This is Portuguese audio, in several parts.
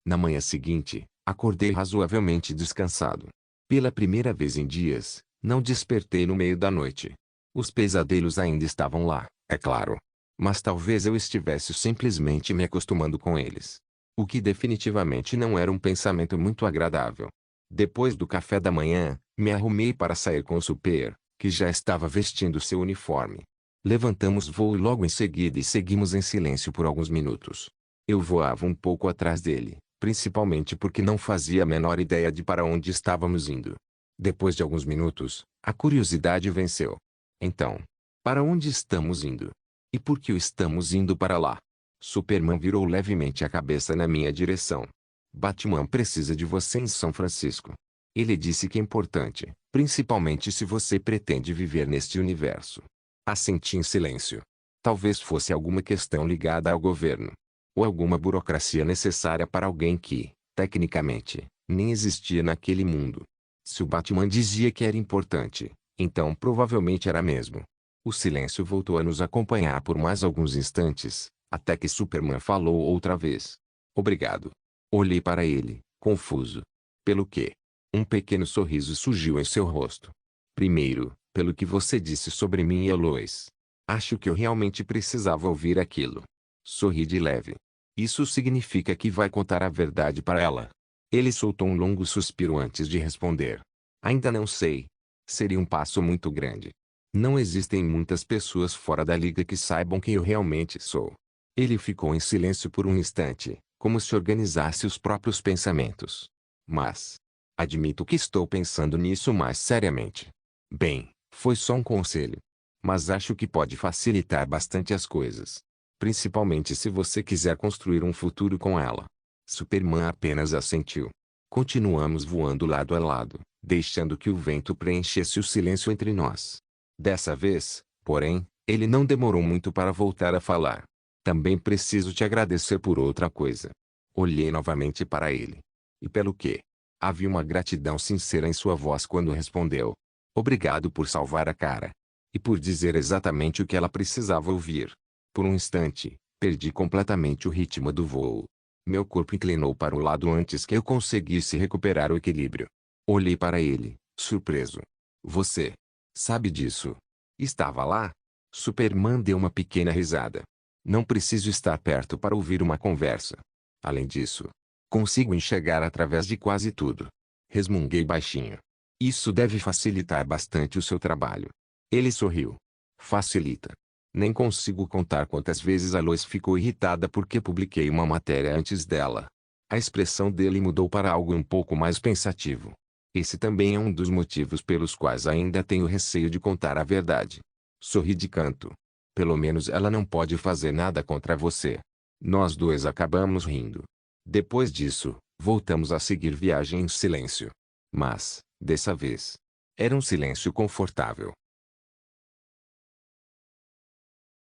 Na manhã seguinte, acordei razoavelmente descansado. Pela primeira vez em dias, não despertei no meio da noite. Os pesadelos ainda estavam lá, é claro. Mas talvez eu estivesse simplesmente me acostumando com eles. O que definitivamente não era um pensamento muito agradável. Depois do café da manhã, me arrumei para sair com o Super, que já estava vestindo seu uniforme. Levantamos voo logo em seguida e seguimos em silêncio por alguns minutos. Eu voava um pouco atrás dele, principalmente porque não fazia a menor ideia de para onde estávamos indo. Depois de alguns minutos, a curiosidade venceu. Então, para onde estamos indo? E por que o estamos indo para lá? Superman virou levemente a cabeça na minha direção. Batman precisa de você em São Francisco. Ele disse que é importante, principalmente se você pretende viver neste universo. Assenti em silêncio. Talvez fosse alguma questão ligada ao governo. Ou alguma burocracia necessária para alguém que, tecnicamente, nem existia naquele mundo. Se o Batman dizia que era importante, então provavelmente era mesmo. O silêncio voltou a nos acompanhar por mais alguns instantes, até que Superman falou outra vez. Obrigado. Olhei para ele, confuso. Pelo quê? Um pequeno sorriso surgiu em seu rosto. Primeiro, pelo que você disse sobre mim e a Lois. Acho que eu realmente precisava ouvir aquilo. Sorri de leve. Isso significa que vai contar a verdade para ela. Ele soltou um longo suspiro antes de responder. Ainda não sei. Seria um passo muito grande. Não existem muitas pessoas fora da liga que saibam quem eu realmente sou. Ele ficou em silêncio por um instante, como se organizasse os próprios pensamentos. Mas, admito que estou pensando nisso mais seriamente. Bem, foi só um conselho. Mas acho que pode facilitar bastante as coisas. Principalmente se você quiser construir um futuro com ela. Superman apenas assentiu. Continuamos voando lado a lado, deixando que o vento preenchesse o silêncio entre nós. Dessa vez, porém, ele não demorou muito para voltar a falar. Também preciso te agradecer por outra coisa. Olhei novamente para ele. E pelo quê? Havia uma gratidão sincera em sua voz quando respondeu. Obrigado por salvar a cara. E por dizer exatamente o que ela precisava ouvir. Por um instante, perdi completamente o ritmo do voo. Meu corpo inclinou para o lado antes que eu conseguisse recuperar o equilíbrio. Olhei para ele, surpreso. Você sabe disso? Estava lá? Superman deu uma pequena risada. Não preciso estar perto para ouvir uma conversa. Além disso, consigo enxergar através de quase tudo. Resmunguei baixinho. Isso deve facilitar bastante o seu trabalho. Ele sorriu. Facilita. Nem consigo contar quantas vezes a Lois ficou irritada porque publiquei uma matéria antes dela. A expressão dele mudou para algo um pouco mais pensativo. Esse também é um dos motivos pelos quais ainda tenho receio de contar a verdade. Sorri de canto. Pelo menos ela não pode fazer nada contra você. Nós dois acabamos rindo. Depois disso, voltamos a seguir viagem em silêncio. Mas, dessa vez, era um silêncio confortável.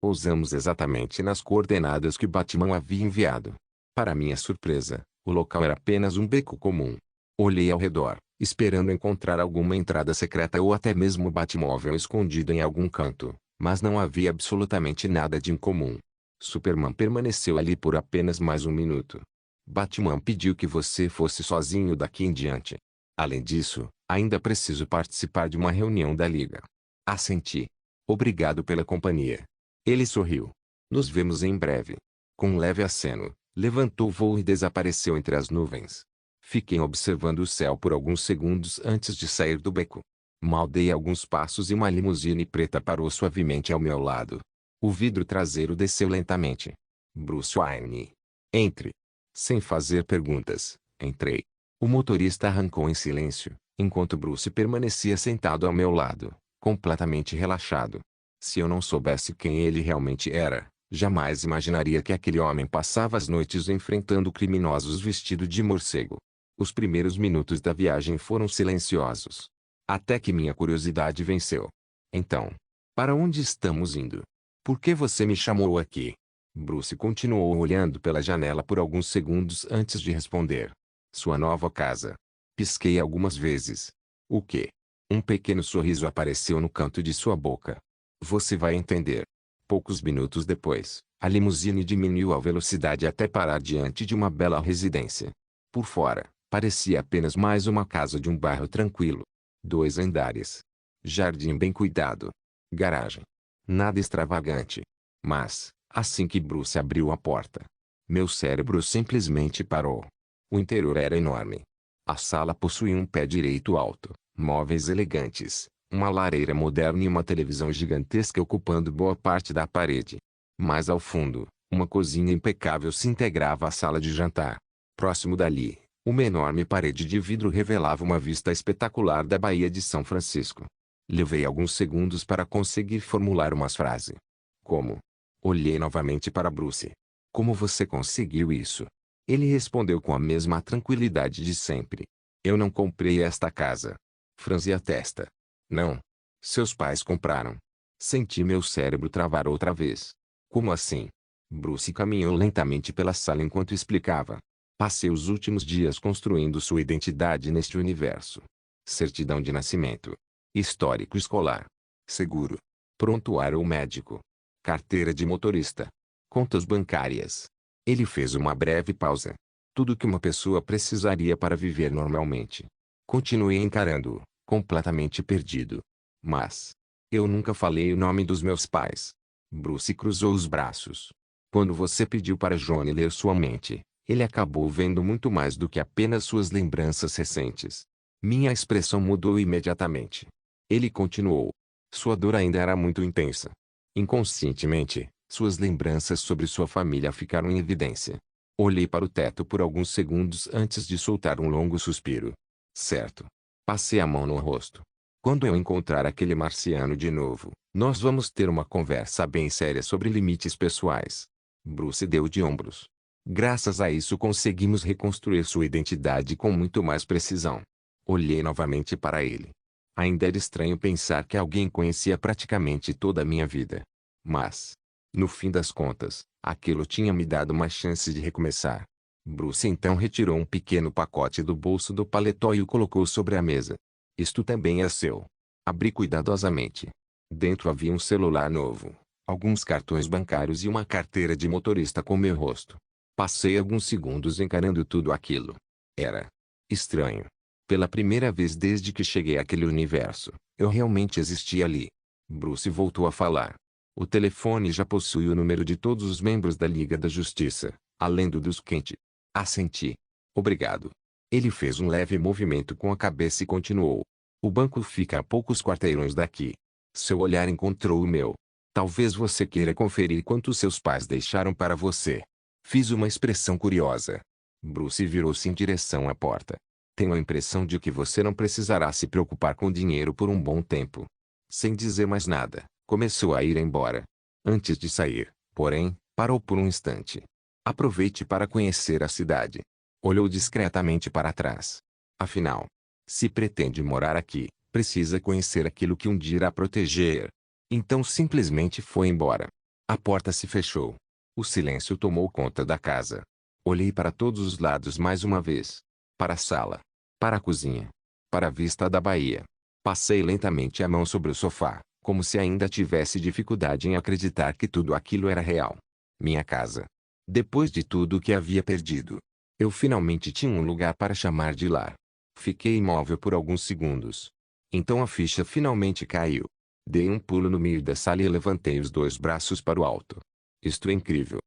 Pousamos exatamente nas coordenadas que Batman havia enviado. Para minha surpresa, o local era apenas um beco comum. Olhei ao redor, esperando encontrar alguma entrada secreta ou até mesmo o Batmóvel escondido em algum canto, mas não havia absolutamente nada de incomum. Superman permaneceu ali por apenas mais um minuto. Batman pediu que você fosse sozinho daqui em diante. Além disso, ainda preciso participar de uma reunião da Liga. Assenti. Obrigado pela companhia. Ele sorriu. Nos vemos em breve. Com um leve aceno, levantou o voo e desapareceu entre as nuvens. Fiquei observando o céu por alguns segundos antes de sair do beco. Mal dei alguns passos e uma limusine preta parou suavemente ao meu lado. O vidro traseiro desceu lentamente. Bruce Wayne. Entre. Sem fazer perguntas, entrei. O motorista arrancou em silêncio, enquanto Bruce permanecia sentado ao meu lado, completamente relaxado. Se eu não soubesse quem ele realmente era, jamais imaginaria que aquele homem passava as noites enfrentando criminosos vestido de morcego. Os primeiros minutos da viagem foram silenciosos. Até que minha curiosidade venceu. Então, para onde estamos indo? Por que você me chamou aqui? Bruce continuou olhando pela janela por alguns segundos antes de responder. Sua nova casa. Pisquei algumas vezes. O quê? Um pequeno sorriso apareceu no canto de sua boca. Você vai entender. Poucos minutos depois, a limusine diminuiu a velocidade até parar diante de uma bela residência. Por fora, parecia apenas mais uma casa de um bairro tranquilo. 2 andares. Jardim bem cuidado. Garagem. Nada extravagante. Mas, assim que Bruce abriu a porta, meu cérebro simplesmente parou. O interior era enorme. A sala possuía um pé direito alto, móveis elegantes, uma lareira moderna e uma televisão gigantesca ocupando boa parte da parede. Mais ao fundo, uma cozinha impecável se integrava à sala de jantar. Próximo dali, uma enorme parede de vidro revelava uma vista espetacular da Baía de São Francisco. Levei alguns segundos para conseguir formular uma frase. Como? Olhei novamente para Bruce. Como você conseguiu isso? Ele respondeu com a mesma tranquilidade de sempre. Eu não comprei esta casa. Franzi a testa. Não. Seus pais compraram. Senti meu cérebro travar outra vez. Como assim? Bruce caminhou lentamente pela sala enquanto explicava. Passei os últimos dias construindo sua identidade neste universo. Certidão de nascimento. Histórico escolar. Seguro. Prontuário médico. Carteira de motorista. Contas bancárias. Ele fez uma breve pausa. Tudo que uma pessoa precisaria para viver normalmente. Continuei encarando-o, completamente perdido. Mas eu nunca falei o nome dos meus pais. Bruce cruzou os braços. Quando você pediu para Johnny ler sua mente, ele acabou vendo muito mais do que apenas suas lembranças recentes. Minha expressão mudou imediatamente. Ele continuou. Sua dor ainda era muito intensa. Inconscientemente, suas lembranças sobre sua família ficaram em evidência. Olhei para o teto por alguns segundos antes de soltar um longo suspiro. Certo. Passei a mão no rosto. Quando eu encontrar aquele marciano de novo, nós vamos ter uma conversa bem séria sobre limites pessoais. Bruce deu de ombros. Graças a isso conseguimos reconstruir sua identidade com muito mais precisão. Olhei novamente para ele. Ainda era estranho pensar que alguém conhecia praticamente toda a minha vida. Mas, no fim das contas, aquilo tinha me dado uma chance de recomeçar. Bruce então retirou um pequeno pacote do bolso do paletó e o colocou sobre a mesa. Isto também é seu. Abri cuidadosamente. Dentro havia um celular novo, alguns cartões bancários e uma carteira de motorista com meu rosto. Passei alguns segundos encarando tudo aquilo. Era estranho. Pela primeira vez desde que cheguei àquele universo, eu realmente existia ali. Bruce voltou a falar. O telefone já possui o número de todos os membros da Liga da Justiça, além do dos Kent. Assenti. Obrigado. Ele fez um leve movimento com a cabeça e continuou. O banco fica a poucos quarteirões daqui. Seu olhar encontrou o meu. Talvez você queira conferir quanto seus pais deixaram para você. Fiz uma expressão curiosa. Bruce virou-se em direção à porta. Tenho a impressão de que você não precisará se preocupar com dinheiro por um bom tempo. Sem dizer mais nada, começou a ir embora. Antes de sair, porém, parou por um instante. Aproveite para conhecer a cidade. Olhou discretamente para trás. Afinal, se pretende morar aqui, precisa conhecer aquilo que um dia irá proteger. Então simplesmente foi embora. A porta se fechou. O silêncio tomou conta da casa. Olhei para todos os lados mais uma vez. Para a sala. Para a cozinha. Para a vista da baía. Passei lentamente a mão sobre o sofá, como se ainda tivesse dificuldade em acreditar que tudo aquilo era real. Minha casa. Depois de tudo o que havia perdido, eu finalmente tinha um lugar para chamar de lar. Fiquei imóvel por alguns segundos. Então a ficha finalmente caiu. Dei um pulo no meio da sala e levantei os 2 braços para o alto. Isto é incrível.